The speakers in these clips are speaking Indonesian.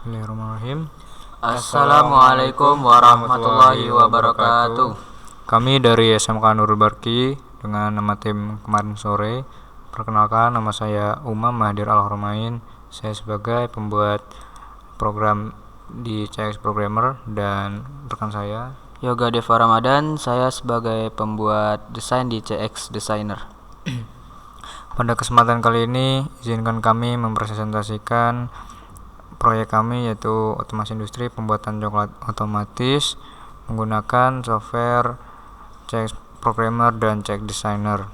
Bismillahirrahmanirrahim. Assalamualaikum warahmatullahi wabarakatuh. Kami dari SMK Nurul Barki dengan nama tim kemarin sore. Perkenalkan, nama saya Umam Mahadir Al-Hormain. Saya sebagai pembuat program di CX Programmer dan rekan saya Yoga Deva Ramadan, saya sebagai pembuat desain di CX Designer. Pada kesempatan kali ini, izinkan kami mempresentasikan proyek kami, yaitu otomasi industri pembuatan coklat otomatis menggunakan software CX Programmer dan CX Designer.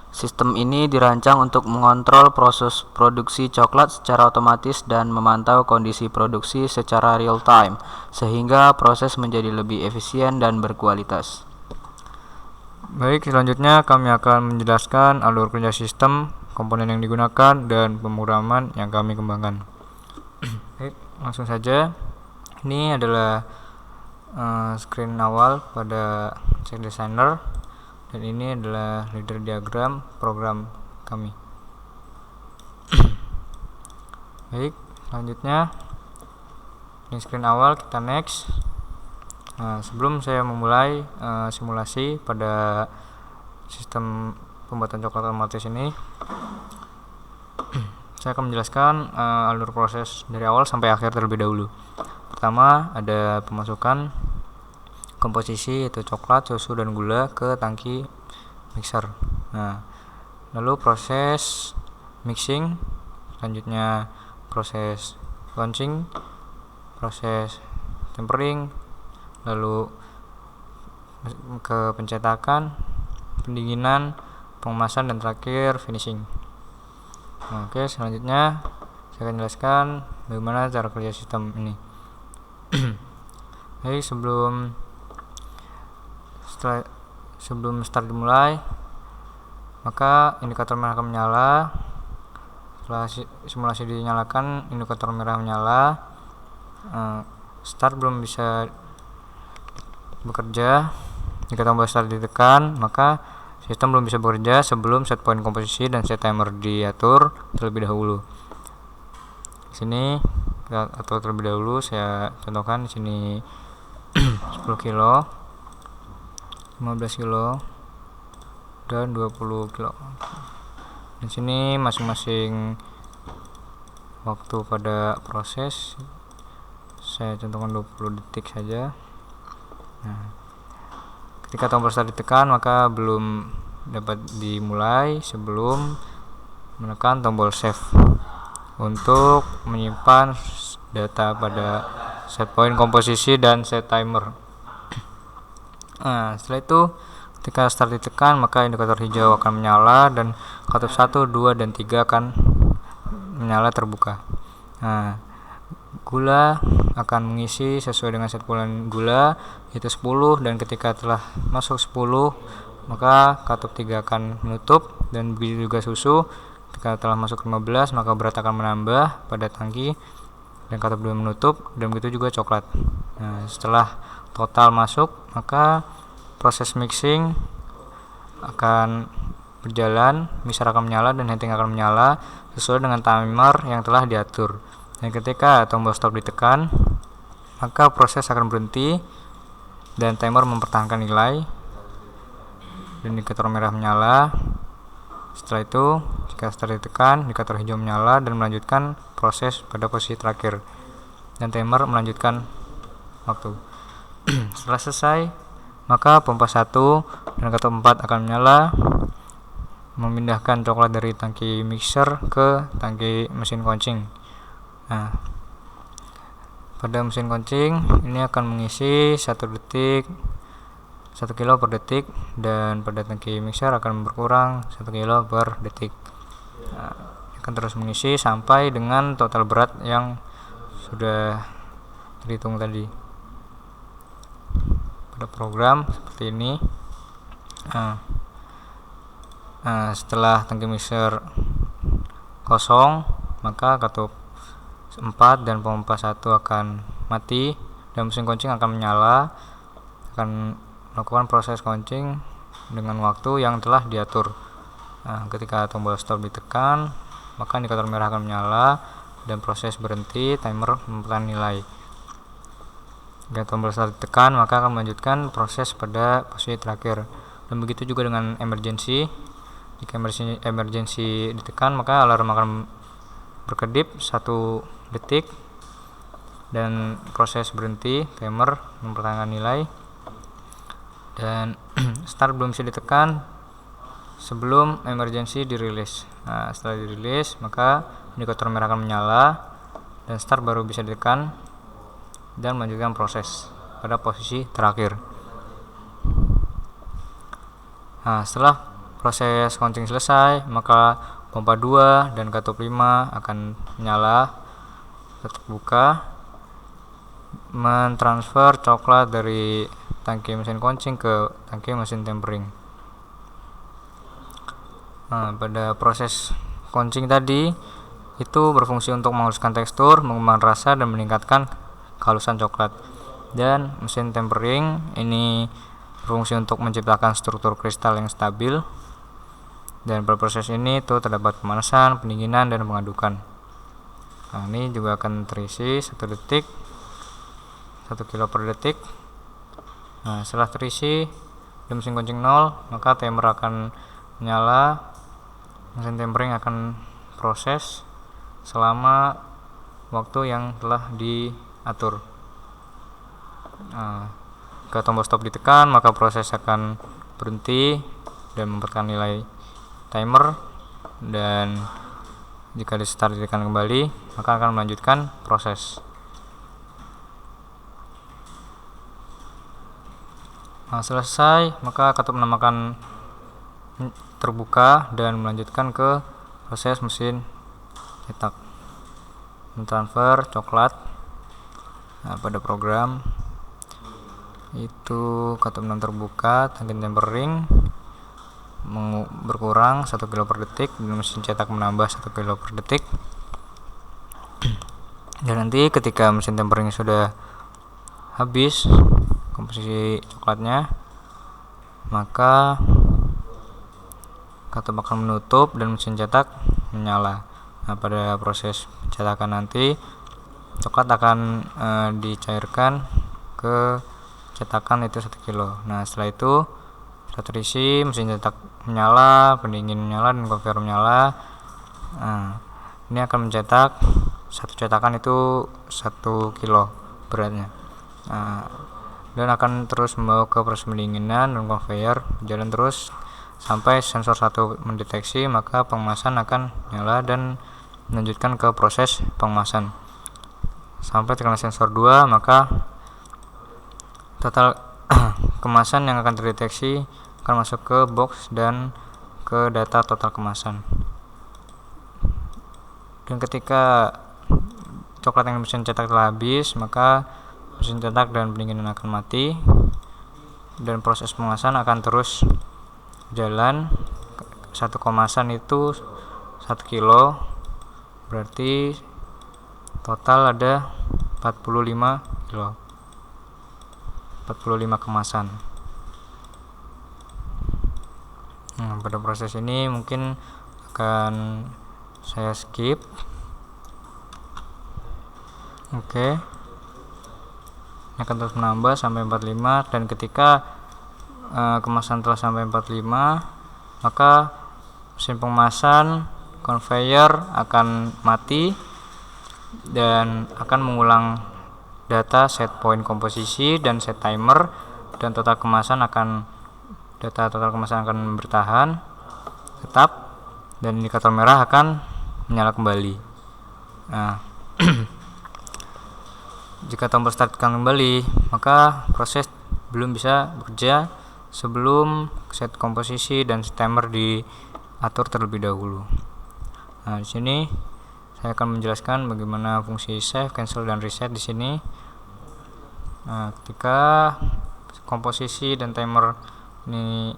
Sistem ini dirancang untuk mengontrol proses produksi coklat secara otomatis dan memantau kondisi produksi secara real time, sehingga proses menjadi lebih efisien dan berkualitas. Baik, selanjutnya kami akan menjelaskan alur kerja sistem, komponen yang digunakan, dan pemrograman yang kami kembangkan. Baik, langsung saja. Ini adalah screen awal pada CX Designer, dan ini adalah leader diagram program kami. Baik, selanjutnya ini screen awal, kita next. Sebelum saya memulai simulasi pada sistem pembuatan coklat otomatis ini, saya akan menjelaskan alur proses dari awal sampai akhir terlebih dahulu. Pertama, ada pemasukan komposisi, yaitu coklat, susu, dan gula ke tangki mixer. Lalu proses mixing, selanjutnya proses launching, proses tempering, lalu ke pencetakan, pendinginan, pengemasan, dan terakhir finishing. Oke, selanjutnya saya akan jelaskan bagaimana cara kerja sistem ini. Baik, sebelum start dimulai, maka indikator merah akan menyala. Setelah simulasi dinyalakan, indikator merah menyala. Start belum bisa bekerja. Jika tombol start ditekan, maka sistem belum bisa bekerja sebelum set point komposisi dan set timer diatur terlebih dahulu. Di sini kita atur terlebih dahulu. Saya contohkan di sini 10 kilo, 15 kilo, dan 20 kilo. Di sini masing-masing waktu pada proses saya contohkan 20 detik saja. Ketika tombol start ditekan, maka belum dapat dimulai sebelum menekan tombol save untuk menyimpan data pada set point komposisi dan set timer. Setelah itu, ketika start ditekan, maka indikator hijau akan menyala dan katup 1, 2, dan 3 akan menyala terbuka. Gula akan mengisi sesuai dengan set bulan gula, yaitu 10, dan ketika telah masuk 10, maka katup 3 akan menutup, dan begitu juga susu. Ketika telah masuk 15, maka berat akan menambah pada tangki dan katup 2 menutup, dan begitu juga coklat. Setelah total masuk, maka proses mixing akan berjalan, mixer akan menyala dan heating akan menyala sesuai dengan timer yang telah diatur. Dan ketika tombol stop ditekan, maka proses akan berhenti dan timer mempertahankan nilai dan indikator merah menyala. Setelah itu, jika start ditekan, indikator hijau menyala dan melanjutkan proses pada posisi terakhir, dan timer melanjutkan waktu. Setelah selesai, maka pompa 1 dan katup 4 akan menyala, memindahkan coklat dari tangki mixer ke tangki mesin koncing. Pada mesin koncing ini akan mengisi 1 kilo per detik, dan pada tangki mixer akan berkurang 1 kilo per detik. Akan terus mengisi sampai dengan total berat yang sudah terhitung tadi. Pada program seperti ini. Setelah tangki mixer kosong, maka katup 4 dan pompa 1 akan mati dan mesin koncing akan menyala, akan melakukan proses koncing dengan waktu yang telah diatur. Ketika tombol stop ditekan, maka indikator merah akan menyala dan proses berhenti, timer mempertahankan nilai. Jika tombol start ditekan, maka akan melanjutkan proses pada posisi terakhir. Dan begitu juga dengan emergency. Jika emergency ditekan, maka alarm akan berkedip 1 detik dan proses berhenti, timer mempertahankan nilai. Dan start belum bisa ditekan sebelum emergency dirilis. Nah, setelah dirilis, maka indikator merah akan menyala dan start baru bisa ditekan dan melanjutkan proses pada posisi terakhir. Nah, setelah proses counting selesai, maka pompa 2 dan katup 5 akan menyala, terbuka, mentransfer coklat dari tangki mesin counting ke tangki mesin tempering. Nah, pada proses counting tadi itu berfungsi untuk menghaluskan tekstur, mengembangkan rasa, dan meningkatkan kehalusan coklat. Dan mesin tempering ini berfungsi untuk menciptakan struktur kristal yang stabil. Dan pada proses ini itu terdapat pemanasan, pendinginan, dan pengadukan. Nah, ini juga akan terisi 1 detik, 1 kilo per detik. Nah, setelah terisi di mesin counting 0, maka timer akan menyala. Mesin tempering akan proses selama waktu yang telah diatur. Nah, jika tombol stop ditekan, maka proses akan berhenti dan mempertahankan nilai timer. Dan jika di start ditekan kembali, maka akan melanjutkan proses. Nah, selesai, maka katup menambahkan terbuka dan melanjutkan ke proses mesin cetak, mentransfer coklat. Nah, pada program itu katup 6 terbuka, tangki tempering berkurang 1 kilo per detik dan mesin cetak menambah 1 kilo per detik. Dan nanti ketika mesin tempering sudah habis komposisi coklatnya, maka katup akan menutup dan mesin cetak menyala. Nah, pada proses cetakan nanti coklat akan dicairkan ke cetakan itu 1 kilo. Nah, setelah itu setelah terisi, mesin cetak menyala, pendingin menyala, dan conveyor menyala. Nah, ini akan mencetak satu cetakan itu 1 kilo beratnya. Nah, dan akan terus membawa ke proses pendinginan dan conveyor jalan terus sampai sensor 1 mendeteksi, maka pengemasan akan nyala dan melanjutkan ke proses pengemasan. Sampai terkena sensor 2, maka total kemasan yang akan terdeteksi akan masuk ke box dan ke data total kemasan. Dan ketika coklat yang mesin cetak telah habis, maka mesin cetak dan pendinginan akan mati dan proses pengemasan akan terus jalan. 1 kemasan itu 1 kilo, berarti total ada 45 kilo, 45 kemasan. Nah, pada proses ini mungkin akan saya skip. Oke. Ini akan terus menambah sampai 45, dan ketika kemasan telah sampai 45, maka mesin pengemasan conveyor akan mati dan akan mengulang data set point komposisi dan set timer, dan total kemasan akan bertahan tetap, dan indikator merah akan menyala kembali. Nah, jika tombol start tekan kembali, maka proses belum bisa bekerja sebelum set komposisi dan set timer diatur terlebih dahulu. Nah, di sini saya akan menjelaskan bagaimana fungsi save, cancel, dan reset di sini. Nah, ketika komposisi dan timer ini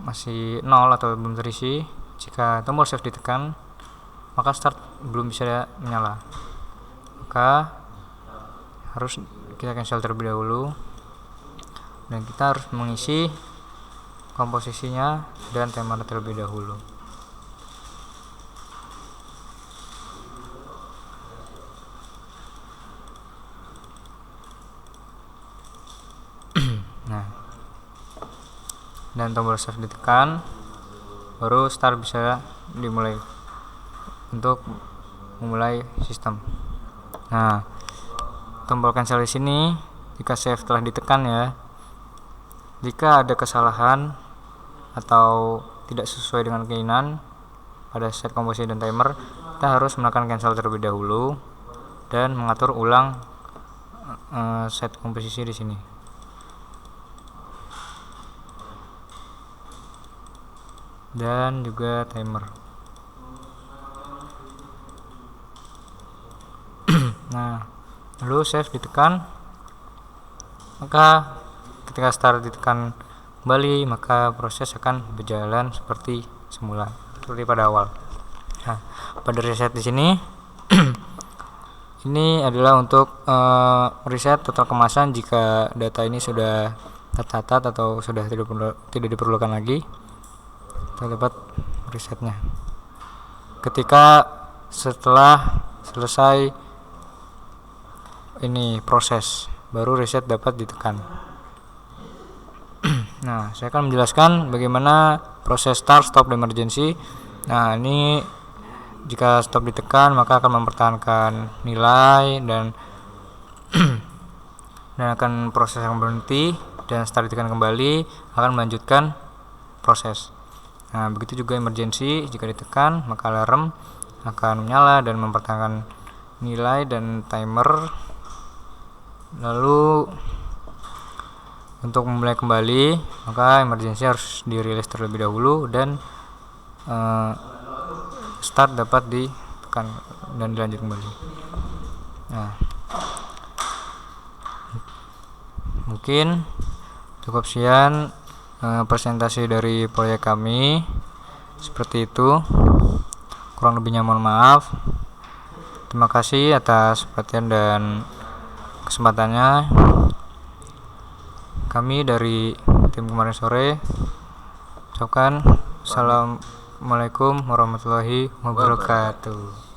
masih 0 atau belum terisi, jika tombol save ditekan, maka start belum bisa menyala. Maka harus kita cancel terlebih dahulu, dan kita harus mengisi komposisinya dan timer terlebih dahulu. dan tombol save ditekan, baru start bisa dimulai untuk memulai sistem. Nah, tombol cancel di sini jika save telah ditekan ya. Jika ada kesalahan atau tidak sesuai dengan keinginan pada set komposisi dan timer, kita harus menekan cancel terlebih dahulu dan mengatur ulang set komposisi di sini. Dan juga timer. Nah, lalu save ditekan, maka ketika start ditekan kembali, maka proses akan berjalan seperti semula, seperti pada awal. Nah, pada reset di sini ini adalah untuk reset total kemasan jika data ini sudah tercatat atau sudah tidak diperlukan lagi. Kita dapat resetnya ketika setelah selesai ini proses, baru reset dapat ditekan. Nah, saya akan menjelaskan bagaimana proses start, stop, dan emergency. Nah, ini jika stop ditekan maka akan mempertahankan nilai dan akan proses yang berhenti, dan start ditekan kembali akan melanjutkan proses. Nah, begitu juga emergency, jika ditekan maka alarm akan menyala dan mempertahankan nilai dan timer. Lalu untuk memulai kembali maka emergency harus dirilis terlebih dahulu dan start dapat ditekan dan dilanjut kembali. Nah, mungkin cukup sekian presentasi dari proyek kami, seperti itu. Kurang lebihnya mohon maaf. Terima kasih atas perhatian dan kesempatannya. Kami dari tim kemarin sore ucapkan assalamualaikum warahmatullahi wabarakatuh.